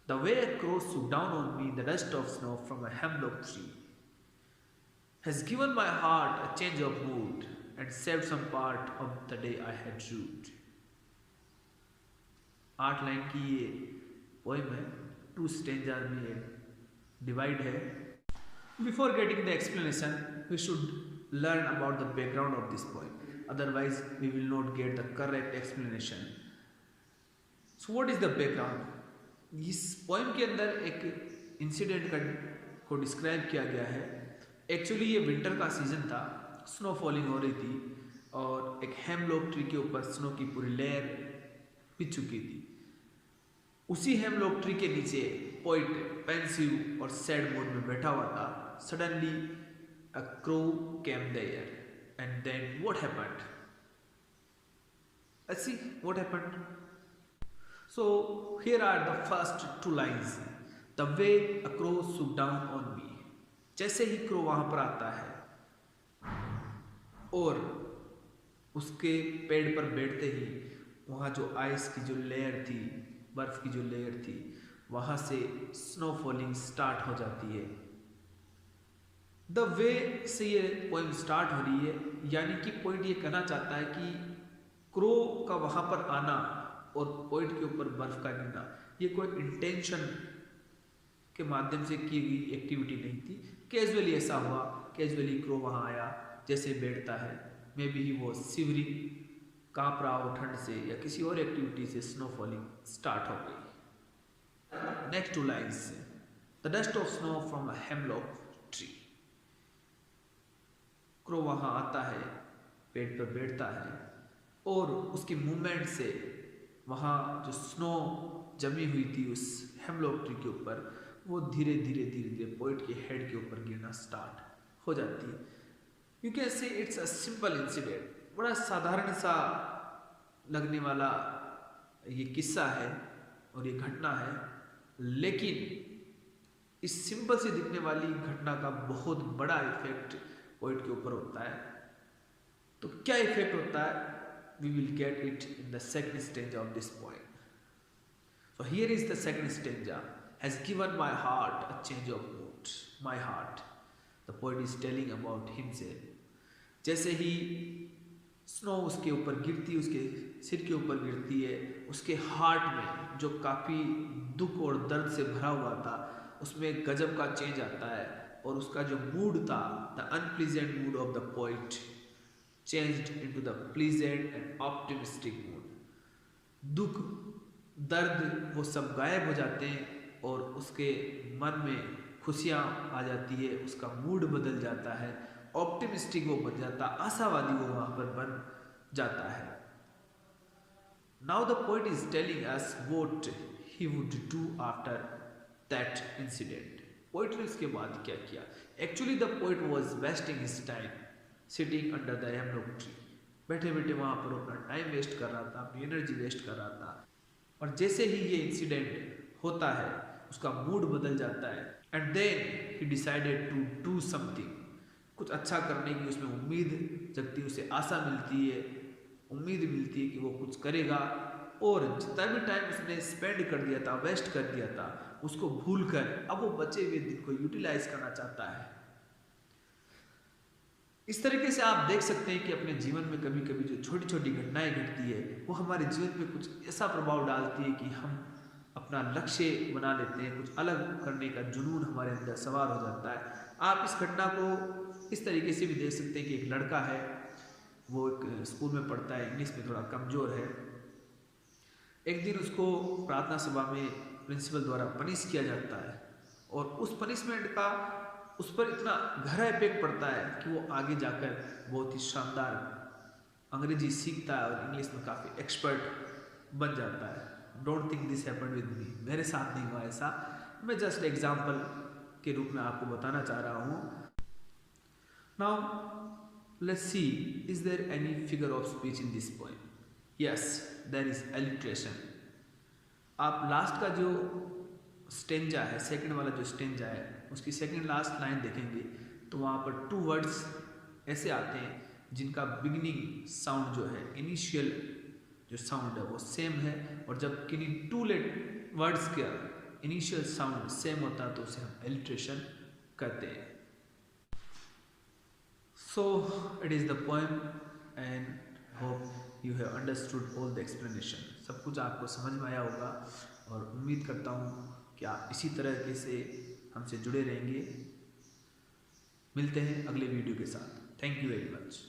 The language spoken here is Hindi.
The way a crow swooped down on me in the dust of snow from a hemlock tree has given my heart a change of mood and saved some part of the day I had rued. 8 line की ये पोइम है, 2 स्टेंजा में डिवाइड है. Before getting the explanation, we should learn about the background of this poem. Otherwise, we will not get the correct explanation. So, what is the background? इस पोइम के अंदर एक इंसिडेंट को डिस्क्राइब किया गया है. एक्चुअली ये विंटर का सीजन था, स्नो फॉलिंग हो रही थी और एक हेमलॉक ट्री के ऊपर स्नो की पूरी लेयर बिछ चुकी थी. उसी हेमलॉक ट्री के नीचे पोइट पेंसिव और सैड मूड में बैठा हुआ था. Suddenly a crow came there and then what happened? Let's see what happened. So here are the first 2 lines. The way a crow swooped down on me. जैसे ही क्रो वहां पर आता है और उसके पेड़ पर बैठते ही वहां जो आइस की जो लेयर थी, बर्फ की जो लेयर थी, वहां से स्नो फॉलिंग स्टार्ट हो जाती है. द वे से ये पोइम स्टार्ट हो रही है, यानी कि पॉइंट ये कहना चाहता है कि क्रो का वहां पर आना और पॉइंट के ऊपर बर्फ का गिरना ये कोई इंटेंशन के माध्यम से की गई एक्टिविटी नहीं थी. कैजुअली ऐसा हुआ, कैजुअली क्रो वहां आया, जैसे बैठता है. मे बी ही वो शिवरिंग, कांप रहा हो ठंड से या किसी और एक्टिविटी से स्नो फॉलिंग स्टार्ट हो गई. Next 2 lines. The dust of snow from a hemlock tree. Crow वहां आता है, पेड़ पर बैठता है और उसकी मूवमेंट से वहाँ जो स्नो जमी हुई थी उस हेमलॉक ट्री के ऊपर, वो धीरे धीरे धीरे धीरे पॉइंट के हेड के ऊपर गिरना स्टार्ट हो जाती है. You can say it's a simple incident. बड़ा साधारण सा लगने वाला ये किस्सा है और ये घटना है, लेकिन इस सिंपल से दिखने वाली घटना का बहुत बड़ा इफेक्ट पॉइंट के ऊपर होता है. तो क्या इफेक्ट होता है? We will get it in the second stanza of this poem. So here is the second stanza. Has given my heart a change of mood. My heart. The poet is telling about himself. जैसे ही स्नो उसके ऊपर गिरती है, उसके सिर के ऊपर गिरती है, उसके हार्ट में जो काफ़ी दुख और दर्द से भरा हुआ था, उसमें गजब का चेंज आता है और उसका जो मूड था, the unpleasant mood off the poet changed into the pleasant and optimistic mood. दुख, दर्द वो सब गायब हो जाते हैं और उसके मन में खुशियाँ आ जाती है, उसका मूड बदल जाता है, ऑप्टिमिस्टिक वो बन जाता, आशावादी वो वहाँ पर बन जाता है. Now the poet is telling us what he would do after that incident. Poet ने उसके बाद क्या किया? Actually the poet was wasting his time sitting under the hemlock tree. बैठे बैठे वहाँ पर अपना टाइम वेस्ट कर रहा था, अपनी एनर्जी वेस्ट कर रहा था. और जैसे ही ये इंसिडेंट होता है उसका मूड बदल जाता है. And then he decided to do something. कुछ अच्छा करने की उसमें उम्मीद जगती है, उसे आशा मिलती है, उम्मीद मिलती है कि वो कुछ करेगा. और जितना भी टाइम उसने स्पेंड कर दिया था, वेस्ट कर दिया था, उसको भूल कर अब वो बचे हुए दिन को यूटिलाइज करना चाहता है. इस तरीके से आप देख सकते हैं कि अपने जीवन में कभी कभी जो छोटी छोटी घटनाएं घटती है वो हमारे जीवन में कुछ ऐसा प्रभाव डालती है कि हम अपना लक्ष्य बना लेते हैं, कुछ अलग करने का जुनून हमारे अंदर सवार हो जाता है. आप इस घटना को इस तरीके से भी देख सकते हैं कि एक लड़का है, वो एक स्कूल में पढ़ता है, इंग्लिश में थोड़ा कमज़ोर है. एक दिन उसको प्रार्थना सभा में प्रिंसिपल द्वारा पनिश किया जाता है और उस पनिशमेंट का उस पर इतना गहरा इफेक्ट पड़ता है कि वो आगे जाकर बहुत ही शानदार अंग्रेजी सीखता है और इंग्लिश में काफ़ी एक्सपर्ट बन जाता है. Don't think this happened with me. मेरे साथ नहीं हुआ ऐसा, मैं जस्ट एग्जाम्पल के रूप में आपको बताना चाह रहा हूँ. Now let's see, is there any figure of speech in this poem? Yes, there is alliteration. आप लास्ट का जो स्टेंजा है, सेकंड वाला जो स्टेंजा है, उसकी सेकंड लास्ट लाइन देखेंगे तो वहाँ पर 2 वर्ड्स ऐसे आते हैं जिनका बिगिनिंग साउंड जो है, इनिशियल जो साउंड है वो सेम है, और जब किन्हीं 2 वर्ड्स का इनिशियल साउंड सेम होता है तो उसे हम एलिट्रेशन कहते हैं। So it is the poem and hope you have understood all the explanation. सब कुछ आपको समझ में आया होगा और उम्मीद करता हूँ कि आप इसी तरह से हमसे जुड़े रहेंगे। मिलते हैं अगले वीडियो के साथ। Thank you very much.